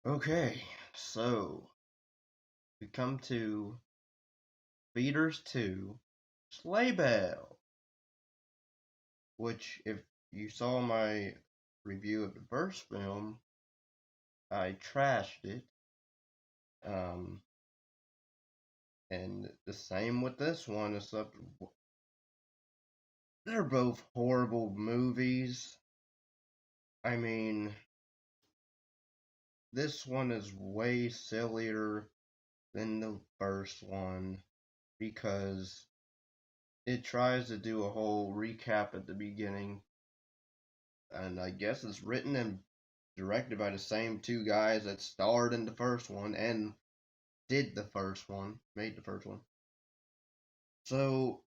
Okay, so we come to Feeders 2 Sleigh Bell, which, if you saw my review of the first film, I trashed it. Um, and the same with this one, except they're both horrible movies. I mean, this one is way sillier than the first one because it tries to do a whole recap at the beginning, and I guess it's written and directed by the same two guys that starred in the first one and did the first one, made the first one. So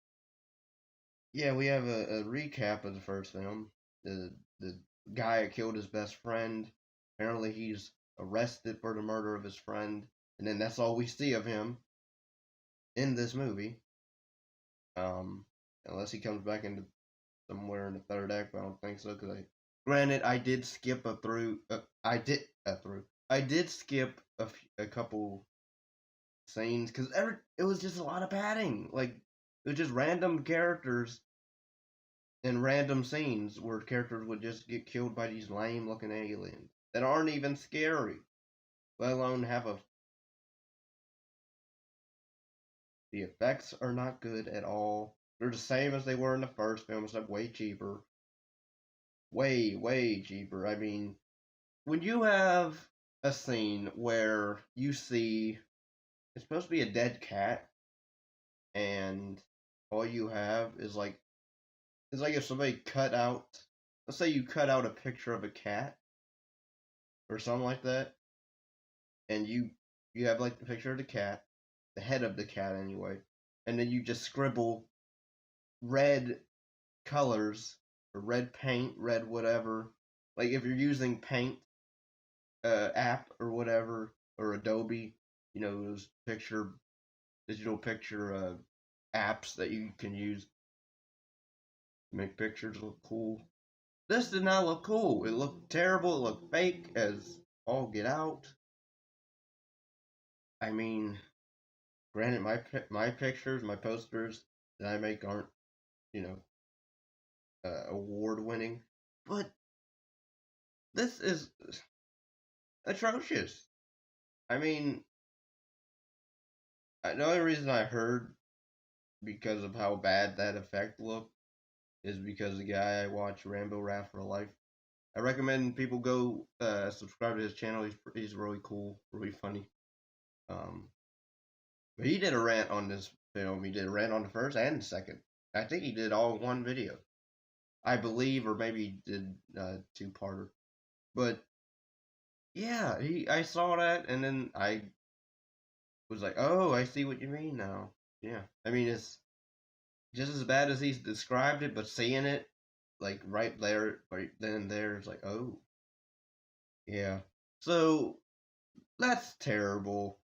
yeah, we have a recap of the first film. The guy that killed his best friend. Apparently, he's arrested for the murder of his friend, and then that's all we see of him in this movie. Um, Unless he comes back into somewhere in the third act, but I don't think so. Because granted, I did skip a through. I did skip a couple scenes because it was just a lot of padding. Like it was just random characters in random scenes where characters would just get killed by these lame looking aliens that aren't even scary, let alone have a. The effects are not good at all. They're the same as they were in the first film, except way cheaper. Way cheaper. I mean, when you have a scene where you see it's supposed to be a dead cat, and all you have is like it's like if somebody cut out. Let's say you cut out a picture of a cat or something like that, and you have like the picture of the cat, the head of the cat anyway, and then you just scribble red colors or red paint, red whatever. Like if you're using Paint app or whatever or Adobe, those digital picture apps that you can use to make pictures look cool. This did not look cool. It looked terrible. It looked fake as all get out. I mean, granted, my pictures, my posters that I make aren't, you know, award winning, but this is atrocious. I mean, the only reason I heard because of how bad that effect looked is because the guy I watch, Rambo Raft for Life. I recommend people go subscribe to his channel. He's really cool, really funny. Um, but he did a rant on this film. He did a rant on the first and the second. I think he did all in one video. I believe, or maybe he did two-parter. But yeah, I saw that, and then I was like, oh, I see what you mean now. Yeah, I mean it's just as bad as he's described it, but seeing it like right there, right then and there, it's like, oh, yeah. So that's terrible.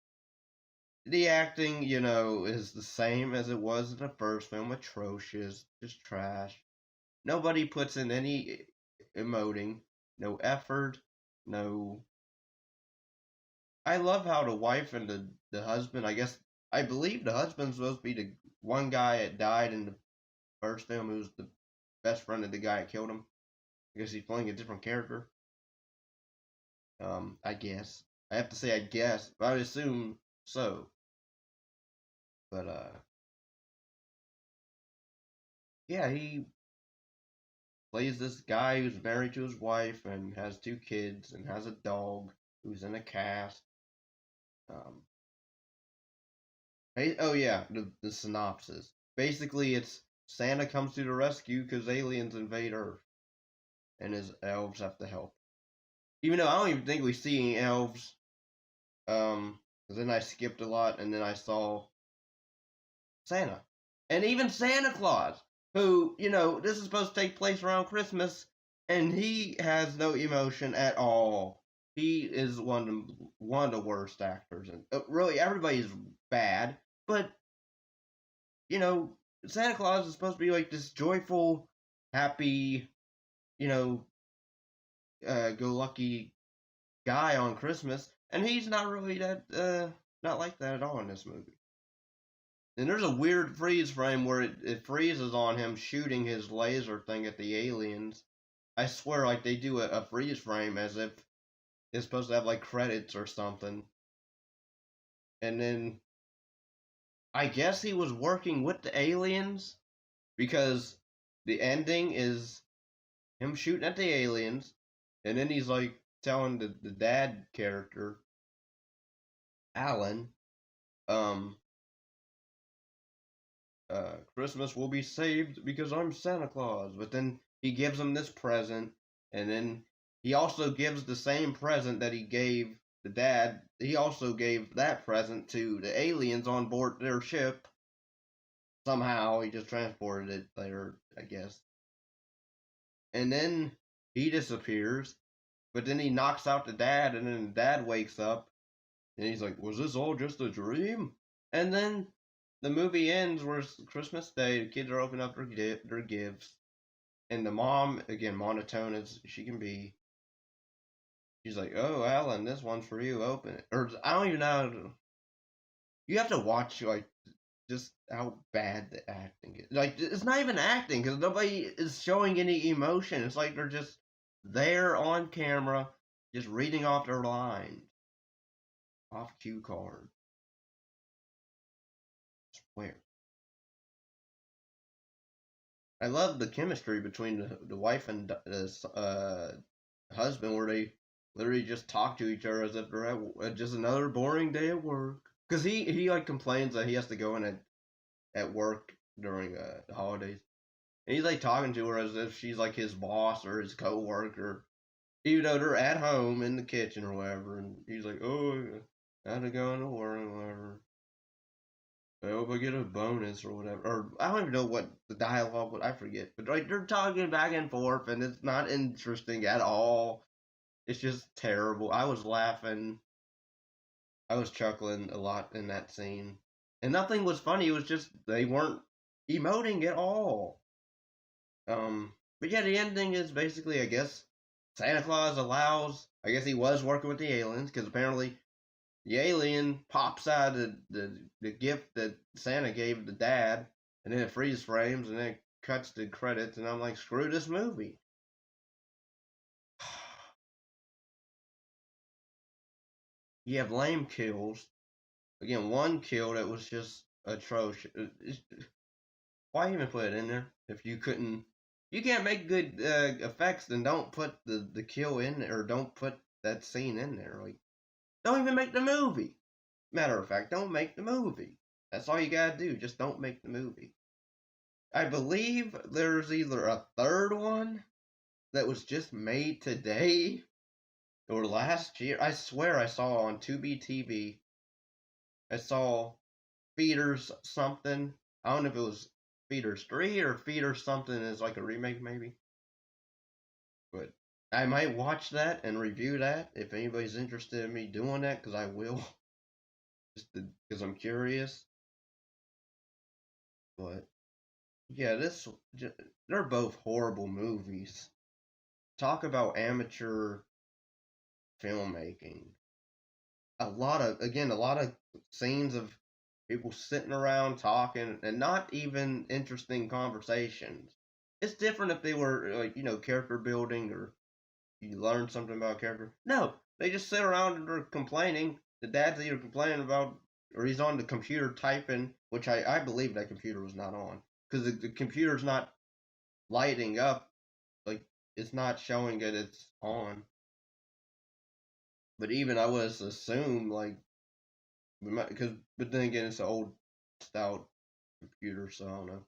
The acting, is the same as it was in the first film. Atrocious, just trash. Nobody puts in any emoting, no effort, no. I love how the wife and the husband. I believe the husband's supposed to be the one guy that died in the first film, who's the best friend of the guy that killed him. I guess he's playing a different character. I guess I have to say I guess, but I would assume so. But yeah, he plays this guy who's married to his wife and has two kids and has a dog who's in a cast. Um, oh yeah, the synopsis. Basically, it's Santa comes to the rescue because aliens invade Earth, and his elves have to help. Even though I don't even think we see any elves. Because then I skipped a lot, and then I saw Santa, and even Santa Claus, who this is supposed to take place around Christmas, and he has no emotion at all. He is one of the worst actors, and really everybody's bad. But Santa Claus is supposed to be like this joyful, happy, go lucky guy on Christmas, and he's not really that not like that at all in this movie. And there's a weird freeze frame where it freezes on him shooting his laser thing at the aliens. I swear, like they do a freeze frame as if it's supposed to have like credits or something. And then I guess he was working with the aliens because the ending is him shooting at the aliens, and then he's like telling the dad character, Alan, um, Christmas will be saved because I'm Santa Claus. But then he gives him this present, and then he also gives the same present that he gave the dad. He also gave that present to the aliens on board their ship. Somehow he just transported it there, I guess. And then he disappears, but then he knocks out the dad, and then the dad wakes up, and he's like, "Was this all just a dream?" And then the movie ends where it's Christmas Day. The kids are opening up their gifts, and the mom, again, monotone as she can be, she's like, "Oh, Alan, this one's for you. Open it." Or I don't even know. You have to watch like just how bad the acting is. Like it's not even acting because nobody is showing any emotion. It's like they're just there on camera, just reading off their lines, off cue card. Swear. I love the chemistry between the wife and the husband, where they literally just talk to each other as if they're at just another boring day at work. Because he like complains that he has to go in at work during the holidays. And he's like talking to her as if she's like his boss or his coworker, even though they're at home in the kitchen or whatever. And he's like, "Oh, I had to go into work or whatever. I hope I get a bonus or whatever." Or I don't even know what the dialogue was. I forget. But like they're talking back and forth, and it's not interesting at all. It's just terrible. I was laughing. I was chuckling a lot in that scene, and nothing was funny. It was just they weren't emoting at all. But yeah, the ending is basically, I guess, Santa Claus allows. I guess he was working with the aliens because apparently the alien pops out of the gift that Santa gave the dad, and then it freeze frames and then it cuts the credits, and I'm like, screw this movie. You have lame kills. Again, one kill that was just atrocious. Why even put it in there if you couldn't? You can't make good effects, then don't put the kill in, or don't put that scene in there. Like, don't even make the movie. Matter of fact, don't make the movie. That's all you gotta do. Just don't make the movie. I believe there's either a third one that was just made today or last year. I swear I saw on Tubi TV. I saw Feeders something. I don't know if it was Feeders 3 or Feeders something is like a remake maybe. But I might watch that and review that if anybody's interested in me doing that, because I will. Just because I'm curious. But yeah, they're both horrible movies. Talk about amateur filmmaking. A lot of scenes of people sitting around talking and not even interesting conversations. It's different if they were like, character building, or you learn something about character. No, they just sit around and they're complaining. The dad's either complaining about, or he's on the computer typing, which I believe that computer was not on, because the computer's not lighting up, like it's not showing that it's on. But even I was assumed like, because but then again it's an old stout computer, so I don't know.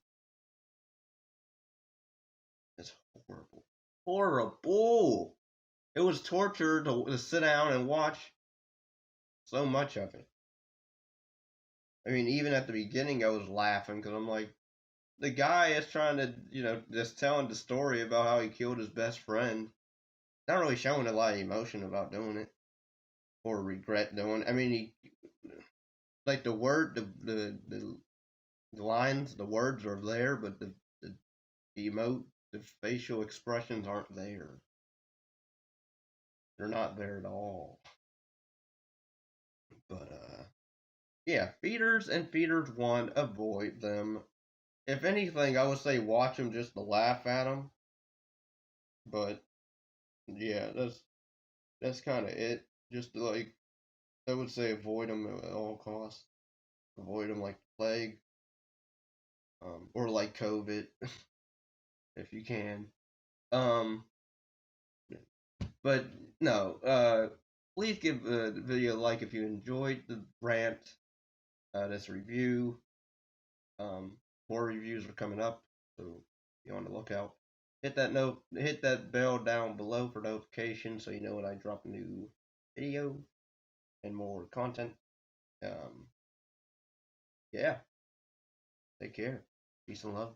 It's horrible, horrible. It was torture to sit down and watch so much of it. I mean, even at the beginning, I was laughing because I'm like, the guy is trying to, just telling the story about how he killed his best friend. Not really showing a lot of emotion about doing it or regret doing it. I mean, he, like the word, the lines, the words are there, but the facial expressions aren't there. They're not there at all. But yeah, feeders and feeders one, avoid them. If anything, I would say watch them just to laugh at them. But yeah, that's kind of it. Just like I would say, avoid them at all costs. Avoid them like the plague, or like COVID, if you can. Um, but no. Please give the video a like if you enjoyed the rant. This review. More reviews are coming up, so be on the lookout. Hit that bell down below for notifications so you know when I drop a new video and more content. Um, yeah, take care. Peace and love.